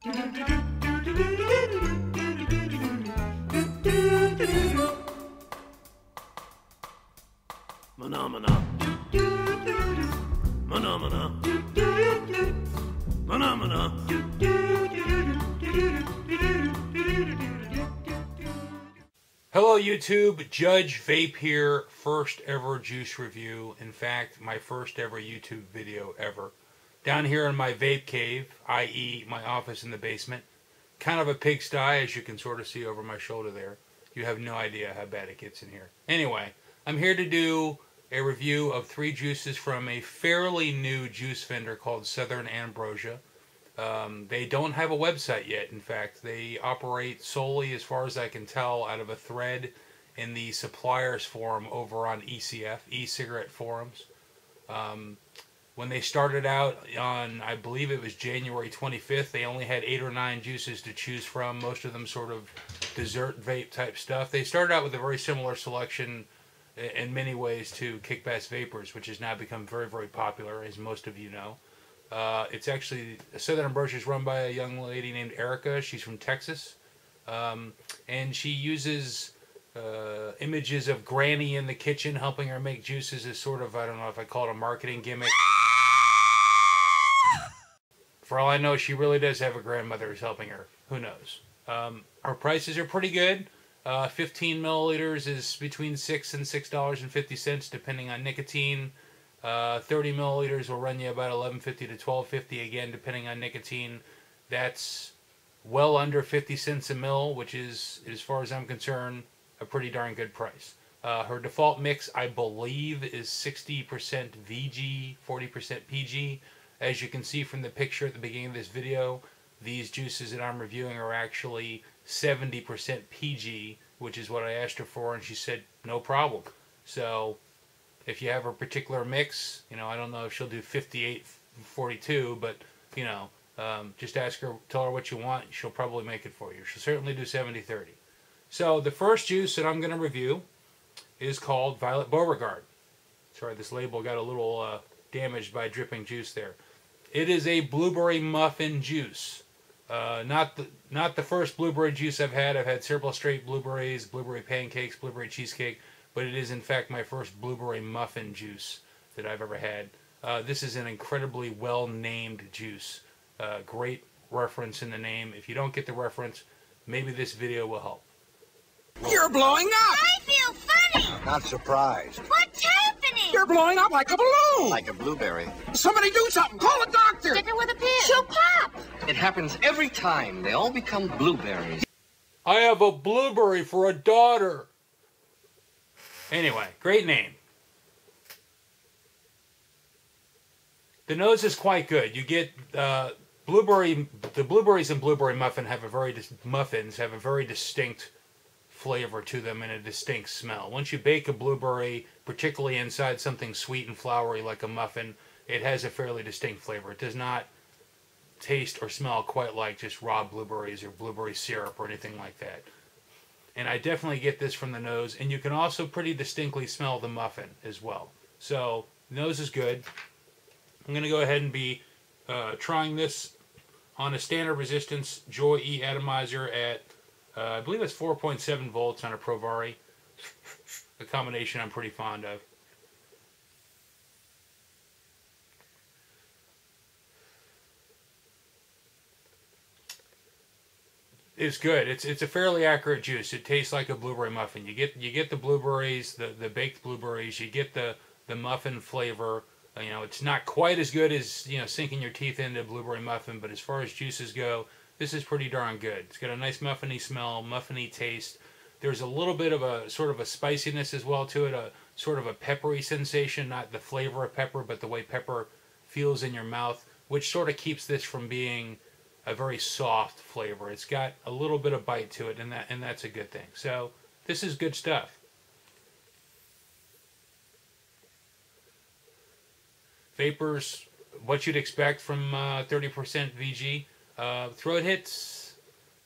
Phenomena. Phenomena. Phenomena. Hello YouTube, JudgeVape here, first ever juice review. In fact, my first ever YouTube video ever. Down here in my vape cave, i.e. my office in the basement. Kind of a pigsty, as you can sort of see over my shoulder there. You have no idea how bad it gets in here. Anyway, I'm here to do a review of 3 juices from a fairly new juice vendor called Southern Ambrosia. They don't have a website yet. In fact, they operate solely, as far as I can tell, out of a thread in the suppliers forum over on ECF, e-cigarette forums. When they started out on, I believe it was January 25th, they only had 8 or 9 juices to choose from, most of them sort of dessert vape type stuff. They started out with a very similar selection in many ways to Kickbass Vapors, which has now become very, very popular, as most of you know. It's actually, Southern Ambrosia is run by a young lady named Erica. She's from Texas. And she uses images of Granny in the kitchen helping her make juices as sort of, I don't know if I call it a marketing gimmick. For all I know, she really does have a grandmother who's helping her. Who knows? Our prices are pretty good. 15 milliliters is between $6 and $6.50 depending on nicotine. 30 milliliters will run you about $11.50 to $12.50 again depending on nicotine. That's well under 50 cents a mill, which is, as far as I'm concerned, a pretty darn good price. Her default mix, I believe, is 60% VG, 40% PG. As you can see from the picture at the beginning of this video, these juices that I'm reviewing are actually 70% PG, which is what I asked her for, and she said no problem. So if you have a particular mix, you know, I don't know if she'll do 58-42, but, you know, just ask her, tell her what you want, she'll probably make it for you. She'll certainly do 70-30. So the first juice that I'm going to review is called Violet Beauregard. Sorry, this label got a little damaged by dripping juice there. It is a blueberry muffin juice. Not the first blueberry juice I've had. I've had several straight blueberries, blueberry pancakes, blueberry cheesecake, but it is in fact my first blueberry muffin juice that I've ever had. This is an incredibly well-named juice. Great reference in the name. If you don't get the reference, maybe this video will help. You're blowing up! I feel funny! Not surprised. What's happening? You're blowing up like a balloon! Like a blueberry. Somebody do something! Call a doctor! Stick her with a pin. She'll pop! It happens every time. They all become blueberries. I have a blueberry for a daughter. Anyway, great name. The nose is quite good. You get the blueberries in blueberry muffins have a very distinct flavor to them and a distinct smell. Once you bake a blueberry, particularly inside something sweet and flowery like a muffin, it has a fairly distinct flavor. It does not taste or smell quite like just raw blueberries or blueberry syrup or anything like that. And I definitely get this from the nose, and you can also pretty distinctly smell the muffin as well. So, nose is good. I'm going to go ahead and be trying this on a standard resistance Joy E atomizer at, I believe it's 4.7 volts on a Provari. A combination I'm pretty fond of. It's good. It's a fairly accurate juice. It tastes like a blueberry muffin. You get the blueberries, the baked blueberries. You get the muffin flavor. You know, it's not quite as good as, you know, sinking your teeth into a blueberry muffin, but as far as juices go, this is pretty darn good. It's got a nice muffiny smell, muffiny taste. There's a little bit of a sort of a spiciness as well to it, a sort of a peppery sensation, not the flavor of pepper, but the way pepper feels in your mouth, which sort of keeps this from being a very soft flavor. It's got a little bit of bite to it, and that's a good thing. So this is good stuff. Vapors, what you'd expect from 30% VG. Throat hits,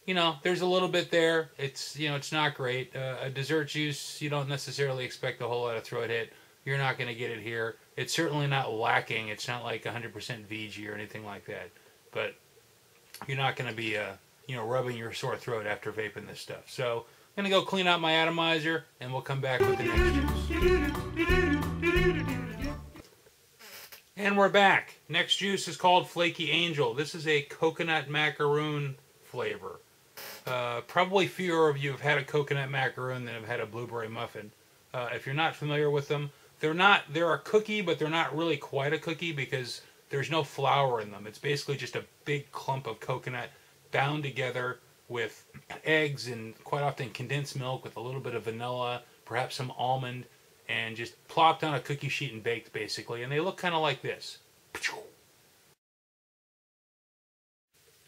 you know, there's a little bit there. It's, you know, it's not great. A dessert juice, you don't necessarily expect a whole lot of throat hit. You're not going to get it here. It's certainly not lacking. It's not like 100% VG or anything like that. But you're not going to be, rubbing your sore throat after vaping this stuff. So I'm going to go clean out my atomizer, and we'll come back with the next juice. And we're back. Next juice is called Flakey Angel. This is a coconut macaroon flavor. Probably fewer of you have had a coconut macaroon than have had a blueberry muffin. If you're not familiar with them, they're a cookie, but they're not really quite a cookie because there's no flour in them. It's basically just a big clump of coconut bound together with eggs and quite often condensed milk with a little bit of vanilla, perhaps some almond, and just plopped on a cookie sheet and baked, basically. And they look kind of like this.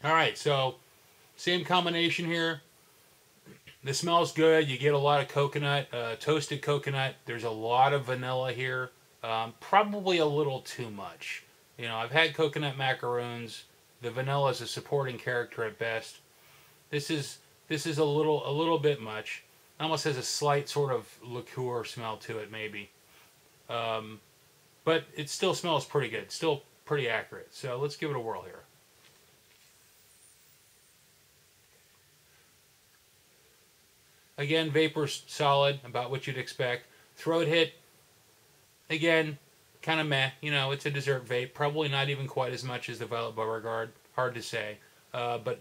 Alright, so same combination here. The smell's good. You get a lot of coconut, toasted coconut. There's a lot of vanilla here. Probably a little too much. I've had coconut macaroons. The vanilla is a supporting character at best. This is a little bit much. It almost has a slight sort of liqueur smell to it, maybe. But it still smells pretty good. Still pretty accurate. So let's give it a whirl here. Again, vapor's solid, about what you'd expect. Throat hit, again, kind of meh. It's a dessert vape. Probably not even quite as much as the Violet Beauregard. Hard to say. But,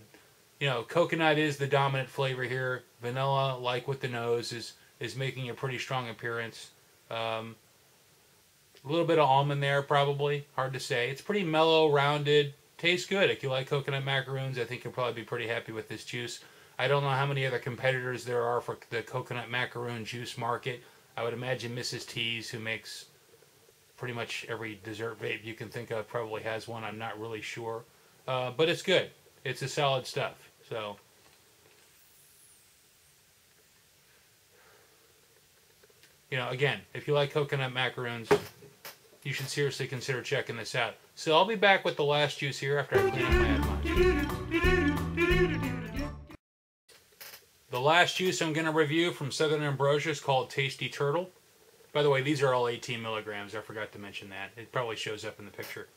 coconut is the dominant flavor here. Vanilla, like with the nose, is making a pretty strong appearance. A little bit of almond there, probably. Hard to say. It's pretty mellow, rounded. Tastes good. If you like coconut macaroons, I think you'll probably be pretty happy with this juice. I don't know how many other competitors there are for the coconut macaroon juice market. I would imagine Mrs. T's, who makes pretty much every dessert vape you can think of, probably has one. I'm not really sure. But it's good. It's a solid stuff. So, again, if you like coconut macaroons, you should seriously consider checking this out. So I'll be back with the last juice here after I clean up my atomizer. The last juice I'm going to review from Southern Ambrosia is called Tasty Turtle. By the way, these are all 18 milligrams. I forgot to mention that. It probably shows up in the picture.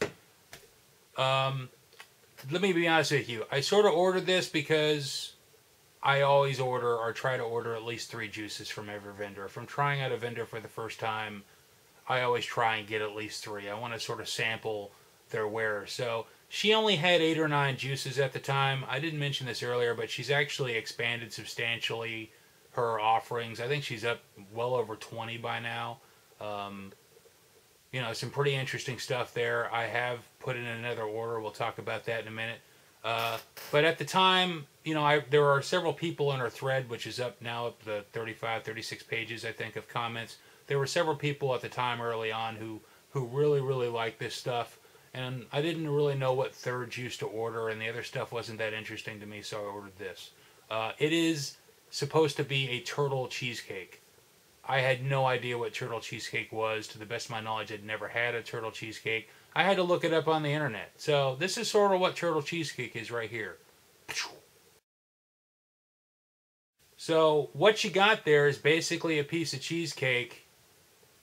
Let me be honest with you. I sort of ordered this because I always order or try to order at least 3 juices from every vendor. If I'm trying out a vendor for the first time, I always try and get at least 3. I want to sort of sample their wares. So she only had 8 or 9 juices at the time. I didn't mention this earlier, but she's actually expanded substantially her offerings. I think she's up well over 20 by now. Some pretty interesting stuff there. I have put in another order. We'll talk about that in a minute. But at the time, there are several people in her thread, which is up to 35, 36 pages, I think, of comments. There were several people at the time early on who really, really liked this stuff. And I didn't really know what third juice to order, and the other stuff wasn't that interesting to me, so I ordered this. It is supposed to be a turtle cheesecake. I had no idea what turtle cheesecake was. To the best of my knowledge, I'd never had a turtle cheesecake. I had to look it up on the internet. So this is sort of what turtle cheesecake is right here. So what you got there is basically a piece of cheesecake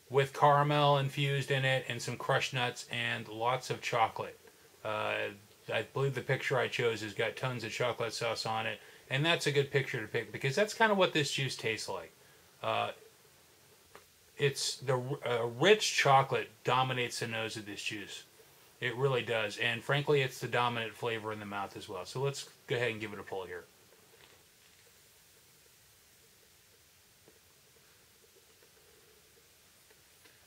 with caramel infused in it and some crushed nuts and lots of chocolate. I believe the picture I chose has got tons of chocolate sauce on it, and that's a good picture to pick because that's kind of what this juice tastes like. It's the rich chocolate dominates the nose of this juice. It really does, and frankly, it's the dominant flavor in the mouth as well. So let's go ahead and give it a pull here.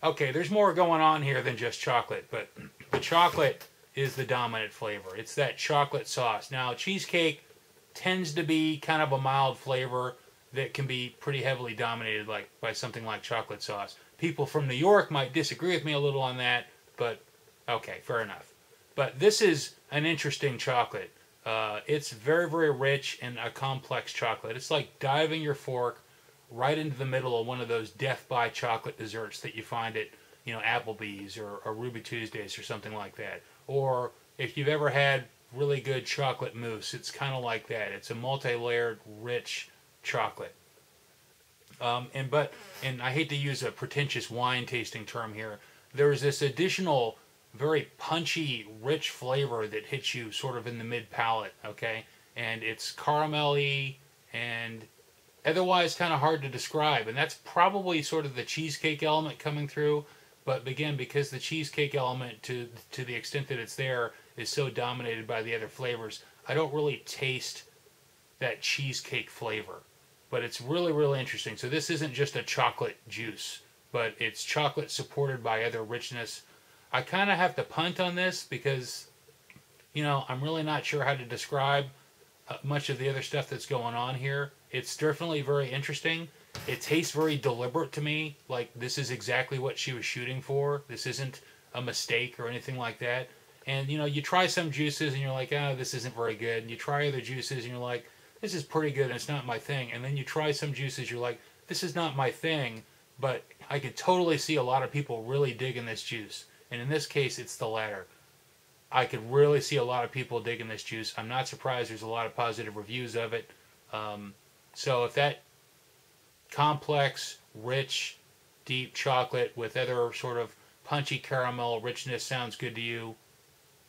Okay, there's more going on here than just chocolate, but the chocolate is the dominant flavor. It's that chocolate sauce. Now, cheesecake tends to be kind of a mild flavor that can be pretty heavily dominated by something like chocolate sauce. People from New York might disagree with me a little on that, but okay, fair enough. But this is an interesting chocolate. It's very, very rich and a complex chocolate. It's like diving your fork right into the middle of one of those death by chocolate desserts that you find at, Applebee's or Ruby Tuesdays or something like that. Or if you've ever had really good chocolate mousse, it's kind of like that. It's a multi-layered, rich chocolate. And I hate to use a pretentious wine tasting term here. There's this additional very punchy, rich flavor that hits you sort of in the mid palate, okay? And it's caramelly and otherwise kind of hard to describe. And that's probably sort of the cheesecake element coming through. But again, because the cheesecake element, to the extent that it's there, is so dominated by the other flavors, I don't really taste that cheesecake flavor. But it's really, really interesting. So this isn't just a chocolate juice, but it's chocolate supported by other richness. I kind of have to punt on this because, you know, I'm really not sure how to describe much of the other stuff that's going on here. It's definitely very interesting. It tastes very deliberate to me, like this is exactly what she was shooting for. This isn't a mistake or anything like that. And, you know, you try some juices and you're like, oh, this isn't very good. And you try other juices and you're like, this is pretty good and it's not my thing. And then you try some juices, you're like, this is not my thing, but I could totally see a lot of people really digging this juice. And in this case, it's the latter. I could really see a lot of people digging this juice. I'm not surprised there's a lot of positive reviews of it. So if that complex, rich, deep chocolate with other sort of punchy caramel richness sounds good to you,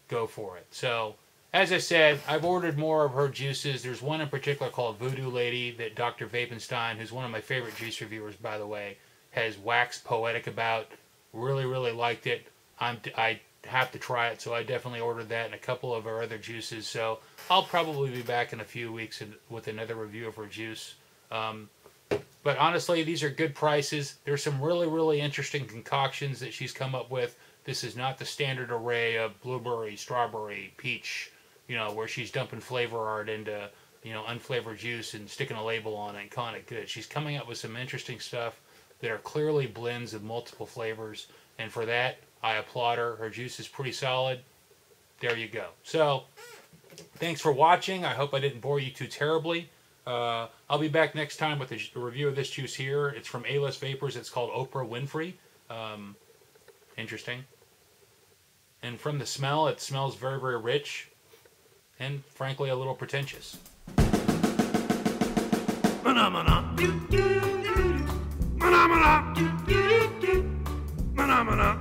go for it. So, as I said, I've ordered more of her juices. There's one in particular called Voodoo Lady that Dr. Vapenstein, who's one of my favorite juice reviewers, by the way, has waxed poetic about. Really, really liked it. I have to try it, so I definitely ordered that and a couple of her other juices. So I'll probably be back in a few weeks with another review of her juice. But honestly, these are good prices. There's some really, really interesting concoctions that she's come up with. This is not the standard array of blueberry, strawberry, peach, you know, where she's dumping flavor art into, you know, unflavored juice and sticking a label on it and calling it good. She's coming up with some interesting stuff that are clearly blends of multiple flavors. And for that, I applaud her. Her juice is pretty solid. There you go. So, thanks for watching. I hope I didn't bore you too terribly. I'll be back next time with a review of this juice here. It's from A-List Vapors. It's called Oprah Winfrey. Interesting. And from the smell, it smells very, very rich. And, frankly, a little pretentious. Mana mana. Mana mana. Mana mana.